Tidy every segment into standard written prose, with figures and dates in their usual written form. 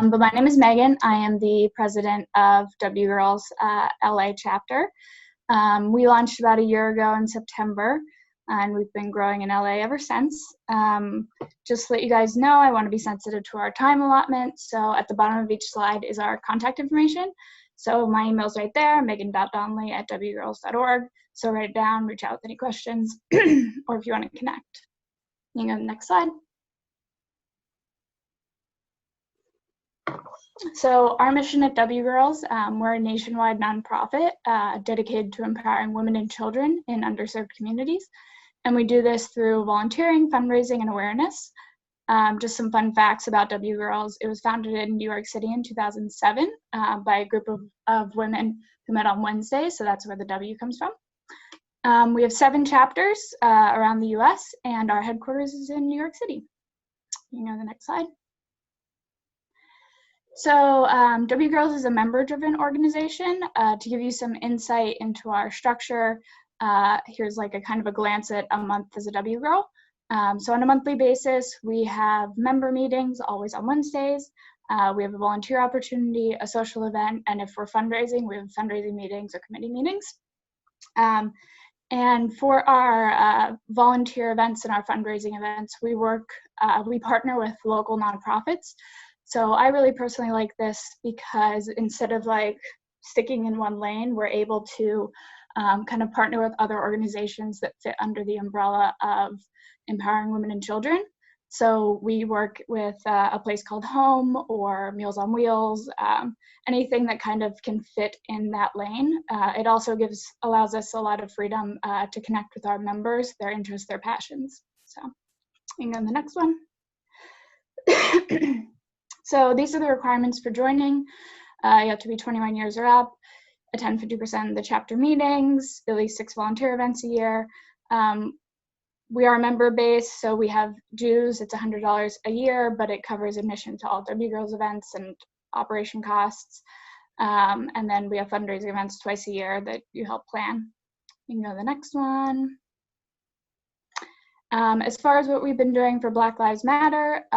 But my name is Megan. I am the president of WeWyll's LA chapter. We launched about a year ago in September, and we've been growing in LA ever since. Just to let you guys know, I want to be sensitive to our time allotment. So at the bottom of each slide is our contact information. So my email's right there, megan.donnelly@wgirls.org. So write it down, reach out with any questions, or if you want to connect. You can go to the next slide. So our mission at WeWyll, we're a nationwide nonprofit dedicated to empowering women and children in underserved communities. And we do this through volunteering, fundraising, and awareness. Just some fun facts about WeWyll. It was founded in New York City in 2007 by a group of women who met on Wednesdays, so that's where the W comes from. We have 7 chapters around the US, and our headquarters is in New York City. You can go to the next slide. So WeWyll is a member-driven organization. To give you some insight into our structure, here's like a kind of a glance at a month as a WeWyll. So on a monthly basis, we have member meetings, always on Wednesdays. We have a volunteer opportunity, a social event, and if we're fundraising, we have fundraising meetings or committee meetings. And for our volunteer events and our fundraising events, we partner with local nonprofits. So I really personally like this because instead of like sticking in one lane, we're able to kind of partner with other organizations that fit under the umbrella of empowering women and children. So we work with a place called Home or Meals on Wheels, anything that kind of can fit in that lane. It also allows us a lot of freedom to connect with our members, their interests, their passions. So you can go to the next one. So these are the requirements for joining. You have to be 21 years or up, attend 50% of the chapter meetings, at least 6 volunteer events a year. We are member-based, so we have dues. It's $100 a year, but it covers admission to all WeWyll events and operation costs. And then we have fundraising events twice a year that you help plan. You can go to the next one. As far as what we've been doing for Black Lives Matter,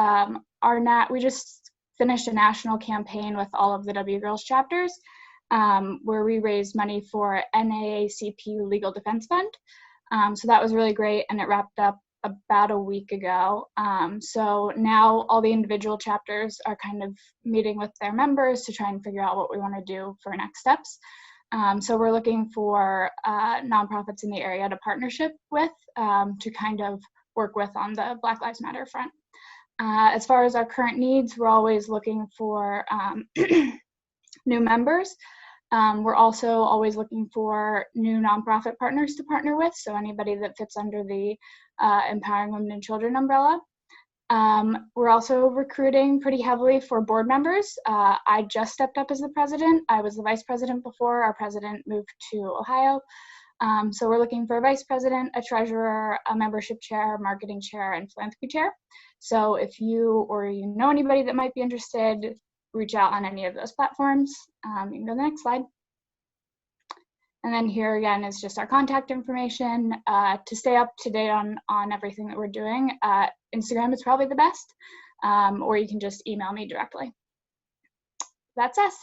we just finished a national campaign with all of the WeWyll chapters where we raised money for NAACP Legal Defense Fund. So that was really great, and it wrapped up about a week ago. So now all the individual chapters are kind of meeting with their members to try and figure out what we want to do for next steps. So we're looking for nonprofits in the area to partnership with to kind of work with on the Black Lives Matter front. As far as our current needs, we're always looking for new members. We're also always looking for new nonprofit partners to partner with, so anybody that fits under the Empowering Women and Children umbrella. We're also recruiting pretty heavily for board members. I just stepped up as the president. I was the vice president before. Our president moved to Ohio. So we're looking for a vice president, a treasurer, a membership chair, marketing chair, and philanthropy chair. So if you or you know anybody that might be interested, reach out on any of those platforms. You can go to the next slide. And then here again is just our contact information. To stay up to date on everything that we're doing, Instagram is probably the best, or you can just email me directly. That's us.